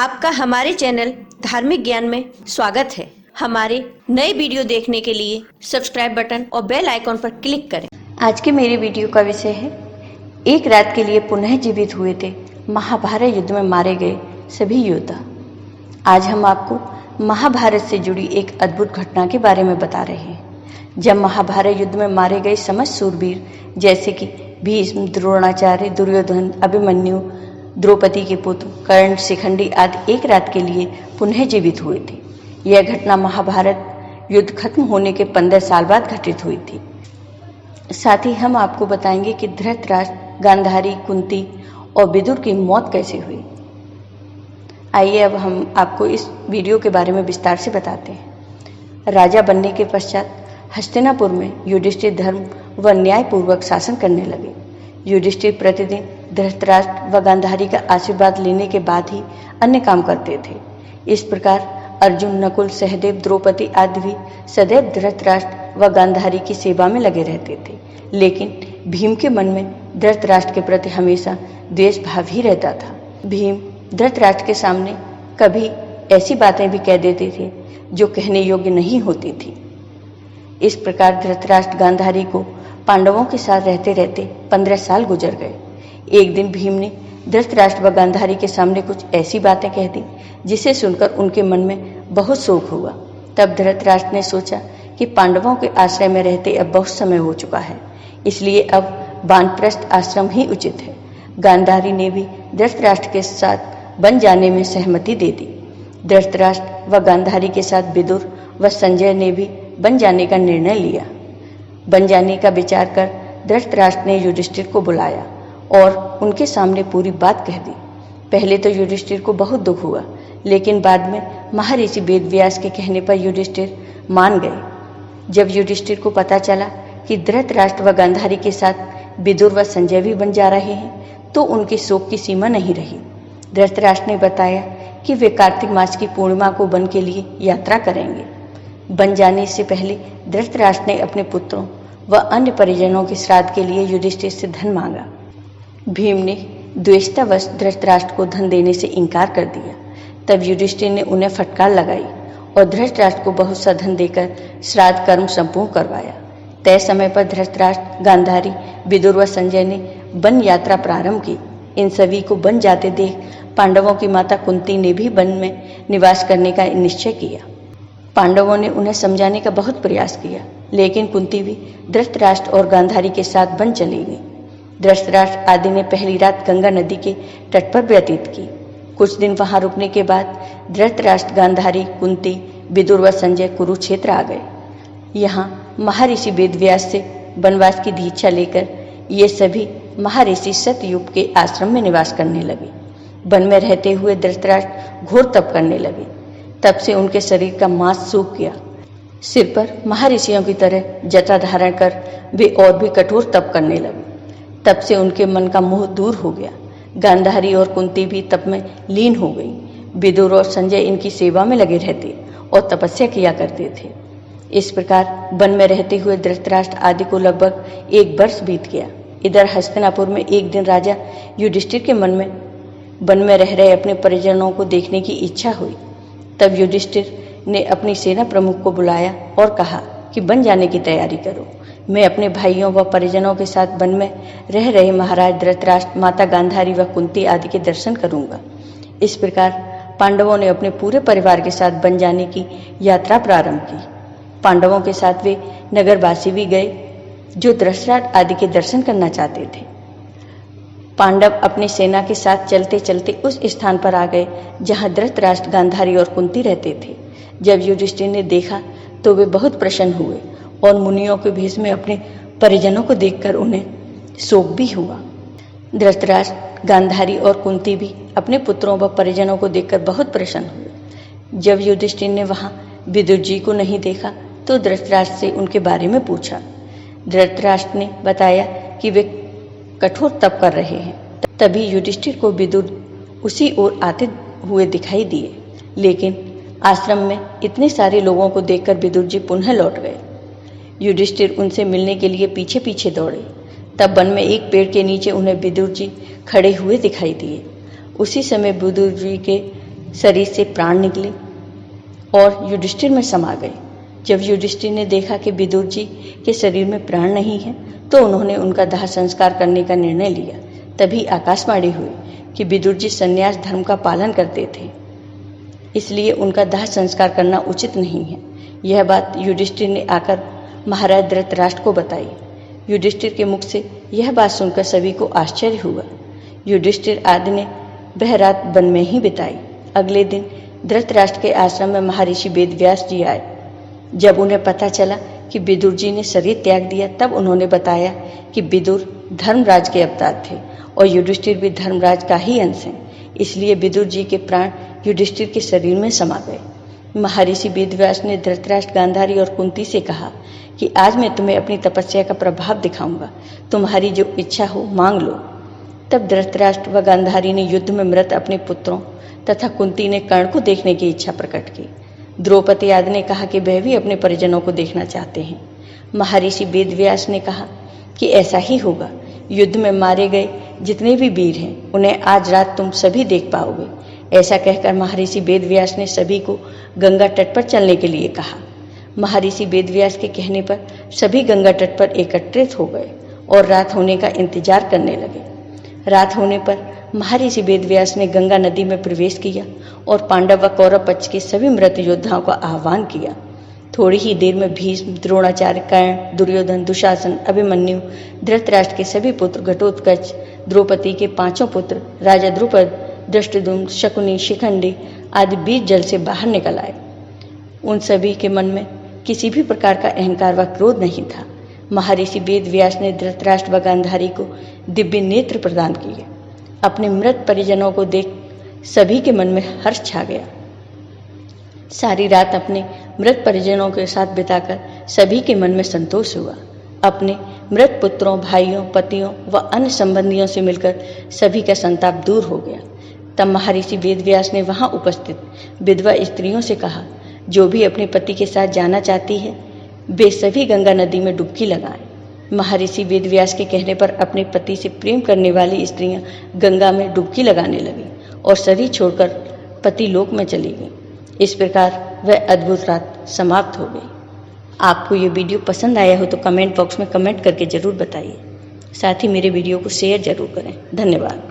आपका हमारे चैनल धार्मिक ज्ञान में स्वागत है। हमारे नए वीडियो देखने के लिए सब्सक्राइब बटन और बेल आइकॉन पर क्लिक करें। आज के मेरे वीडियो का विषय है, एक रात के लिए पुनः जीवित हुए थे महाभारत युद्ध में मारे गए सभी योद्धा। आज हम आपको महाभारत से जुड़ी एक अद्भुत घटना के बारे में बता रहे हैं। जब महाभारत युद्ध में मारे गए समस्त शूरवीर जैसे कि भीष्म, द्रोणाचार्य, दुर्योधन, अभिमन्यु, द्रौपदी के पुत्र कर्ण, शिखंडी आदि एक रात के लिए पुनः जीवित हुए थे। यह घटना महाभारत युद्ध खत्म होने के 15 साल बाद घटित हुई थी। साथ ही हम आपको बताएंगे कि धृतराष्ट्र, गांधारी, कुंती और विदुर की मौत कैसे हुई। आइए अब हम आपको इस वीडियो के बारे में विस्तार से बताते हैं। राजा बनने के पश्चात हस्तिनापुर में युधिष्ठिर धर्म व न्यायपूर्वक शासन करने लगे। युधिष्ठिर प्रतिदिन धृतराष्ट्र व गांधारी का आशीर्वाद लेने के बाद ही अन्य काम करते थे। इस प्रकार अर्जुन, नकुल, सहदेव, द्रौपदी आदि भी सदैव धृतराष्ट्र व गांधारी की सेवा में लगे रहते थे। लेकिन भीम के मन में धृतराष्ट्र के प्रति हमेशा द्वेष भाव ही रहता था। भीम धृतराष्ट्र के सामने कभी ऐसी बातें भी कह देते थे जो कहने योग्य नहीं होती थी। इस प्रकार धृतराष्ट्र गांधारी को पांडवों के साथ रहते रहते 15 साल गुजर गए। एक दिन भीम ने धृतराष्ट्र व गांधारी के सामने कुछ ऐसी बातें कह दी जिसे सुनकर उनके मन में बहुत शोक हुआ। तब धृतराष्ट्र ने सोचा कि पांडवों के आश्रय में रहते अब बहुत समय हो चुका है, इसलिए अब वानप्रस्थ आश्रम ही उचित है। गांधारी ने भी धृतराष्ट्र के साथ बन जाने में सहमति दे दी। धृतराष्ट्र व गांधारी के साथ विदुर व संजय ने भी बन जाने का निर्णय लिया। बन जाने का विचार कर धृतराष्ट्र ने युधिष्ठिर को बुलाया और उनके सामने पूरी बात कह दी। पहले तो युधिष्ठिर को बहुत दुख हुआ, लेकिन बाद में महर्षि वेदव्यास के कहने पर युधिष्ठिर मान गए। जब युधिष्ठिर को पता चला कि धृतराष्ट्र व गांधारी के साथ विदुर व संजय भी बन जा रहे हैं, तो उनके शोक की सीमा नहीं रही। धृतराष्ट्र ने बताया कि वे कार्तिक मास की पूर्णिमा को वन के लिए यात्रा करेंगे। बन जाने से पहले धृतराष्ट्र ने अपने पुत्रों व अन्य परिजनों के श्राद्ध के लिए युधिष्ठिर से धन मांगा। भीम ने द्वेषतावश धृतराष्ट्र को धन देने से इनकार कर दिया। तब युधिष्ठिर ने उन्हें फटकार लगाई और धृतराष्ट्र को बहुत सा धन देकर श्राद्ध कर्म संपूर्ण करवाया। तय समय पर धृतराष्ट्र, गांधारी, विदुर व संजय ने वन यात्रा प्रारंभ की। इन सभी को वन जाते देख पांडवों की माता कुंती ने भी वन में निवास करने का निश्चय किया। पांडवों ने उन्हें समझाने का बहुत प्रयास किया, लेकिन कुंती भी धृतराष्ट्र और गांधारी के साथ वन चली गई। धृतराष्ट्र आदि ने पहली रात गंगा नदी के तट पर व्यतीत की। कुछ दिन वहां रुकने के बाद धृतराष्ट्र, गांधारी, कुंती, विदुर व संजय कुरुक्षेत्र आ गए। यहाँ महर्षि वेदव्यास से वनवास की दीक्षा लेकर ये सभी महर्षि सतयुग के आश्रम में निवास करने लगे। वन में रहते हुए धृतराष्ट्र घोर तप करने लगे। तब से उनके शरीर का मांस सूख गया। सिर पर महर्षियों की तरह जटा धारण कर वे और भी कठोर तप करने लगे। तब से उनके मन का मोह दूर हो गया। गांधारी और कुंती भी तप में लीन हो गई। विदुर और संजय इनकी सेवा में लगे रहते और तपस्या किया करते थे। इस प्रकार वन में रहते हुए धृतराष्ट्र आदि को लगभग 1 वर्ष बीत गया। इधर हस्तिनापुर में एक दिन राजा युधिष्ठिर के मन में वन में रह रहे अपने परिजनों को देखने की इच्छा हुई। तब युधिष्ठिर ने अपनी सेना प्रमुख को बुलाया और कहा कि वन जाने की तैयारी करो। मैं अपने भाइयों व परिजनों के साथ वन में रह रहे महाराज धृतराष्ट्र, माता गांधारी व कुंती आदि के दर्शन करूंगा। इस प्रकार पांडवों ने अपने पूरे परिवार के साथ वन जाने की यात्रा प्रारंभ की। पांडवों के साथ वे नगरवासी भी गए जो धृतराष्ट्र आदि के दर्शन करना चाहते थे। पांडव अपनी सेना के साथ चलते चलते उस स्थान पर आ गए जहां धृतराष्ट्र, गांधारी और कुंती रहते थे। जब युधिष्ठिर ने देखा तो वे बहुत प्रसन्न हुए और मुनियों के भेष में अपने परिजनों को देखकर उन्हें शोक भी हुआ। धृतराष्ट्र, गांधारी और कुंती भी अपने पुत्रों व परिजनों को देखकर बहुत प्रसन्न हुए। जब युधिष्ठिर ने वहां विदुर जी को नहीं देखा तो धृतराष्ट्र से उनके बारे में पूछा। धृतराष्ट्र ने बताया कि वे कठोर तप कर रहे हैं। तभी युधिष्ठिर को विदुर उसी ओर आते हुए दिखाई दिए, लेकिन आश्रम में इतने सारे लोगों को देखकर विदुर जी पुनः लौट गए। युधिष्ठिर उनसे मिलने के लिए पीछे पीछे दौड़े। तब वन में एक पेड़ के नीचे उन्हें विदुर जी खड़े हुए दिखाई दिए। उसी समय विदुर जी के शरीर से प्राण निकले और युधिष्ठिर में समा गए। जब युधिष्ठिर ने देखा कि विदुर जी के शरीर में प्राण नहीं है तो उन्होंने उनका दाह संस्कार करने का निर्णय लिया। तभी आकाशवाणी हुई कि विदुर जी संन्यास धर्म का पालन करते थे, इसलिए उनका दाह संस्कार करना उचित नहीं है। यह बात युधिष्ठिर ने आकर महाराज धृतराष्ट्र को बताई। युधिष्ठिर के मुख से यह बात सुनकर सभी को आश्चर्य हुआ। युधिष्ठिर आदि ने वह रात वन में ही बिताई। अगले दिन धृतराष्ट्र के आश्रम में महर्षि वेदव्यास जी आए। जब उन्हें पता चला कि विदुर जी ने शरीर त्याग दिया तब उन्होंने बताया कि विदुर धर्मराज के अवतार थे और युधिष्ठिर भी धर्मराज का ही अंश है, इसलिए विदुर जी के प्राण युधिष्ठिर के शरीर में समा गए। महर्षि वेदव्यास ने धृतराष्ट्र, गांधारी और कुंती से कहा कि आज मैं तुम्हें अपनी तपस्या का प्रभाव दिखाऊंगा, तुम्हारी जो इच्छा हो मांग लो। तब धृतराष्ट्र व गांधारी ने युद्ध में मृत अपने पुत्रों तथा कुंती ने कर्ण को देखने की इच्छा प्रकट की। द्रौपदी आदि ने कहा कि वह भी अपने परिजनों को देखना चाहते हैं। महर्षि वेदव्यास ने कहा कि ऐसा ही होगा। युद्ध में मारे गए जितने भी वीर हैं उन्हें आज रात तुम सभी देख पाओगे। ऐसा कहकर महर्षि वेदव्यास ने सभी को गंगा तट पर चलने के लिए कहा। महर्षि वेदव्यास के कहने पर सभी गंगा तट पर एकत्रित हो गए और रात होने का इंतजार करने लगे। रात होने पर महर्षि वेदव्यास ने गंगा नदी में प्रवेश किया और पांडव व कौरव पक्ष के सभी मृत योद्धाओं का आह्वान किया। थोड़ी ही देर में भीष्म, द्रोणाचार्य, कर्ण, दुर्योधन, दुशासन, अभिमन्यु, धृतराष्ट्र के सभी पुत्र, घटोत्कच, द्रौपदी के 5 पुत्र, राजा द्रुपद, धृष्टद्युम्न, शकुनी, शिखंडी आदि वीर जल से बाहर निकल आए। उन सभी के मन में किसी भी प्रकार का अहंकार व क्रोध नहीं था। महर्षि वेदव्यास ने धृतराष्ट्र व गांधारी को दिव्य नेत्र प्रदान किए। अपने मृत परिजनों को देख सभी के मन में हर्ष छा गया। सारी रात अपने मृत परिजनों के साथ बिताकर सभी के मन में संतोष हुआ। अपने मृत पुत्रों, भाइयों, पतियों व अन्य संबंधियों से मिलकर सभी का संताप दूर हो गया। तब महर्षि वेदव्यास ने वहां उपस्थित विधवा स्त्रियों से कहा, जो भी अपने पति के साथ जाना चाहती है वे सभी गंगा नदी में डुबकी लगाएं। महर्षि वेदव्यास के कहने पर अपने पति से प्रेम करने वाली स्त्रियां गंगा में डुबकी लगाने लगी और शरीर छोड़कर पति लोक में चली गईं। इस प्रकार वह अद्भुत रात समाप्त हो गई। आपको ये वीडियो पसंद आया हो तो कमेंट बॉक्स में कमेंट करके जरूर बताइए। साथ ही मेरे वीडियो को शेयर जरूर करें। धन्यवाद।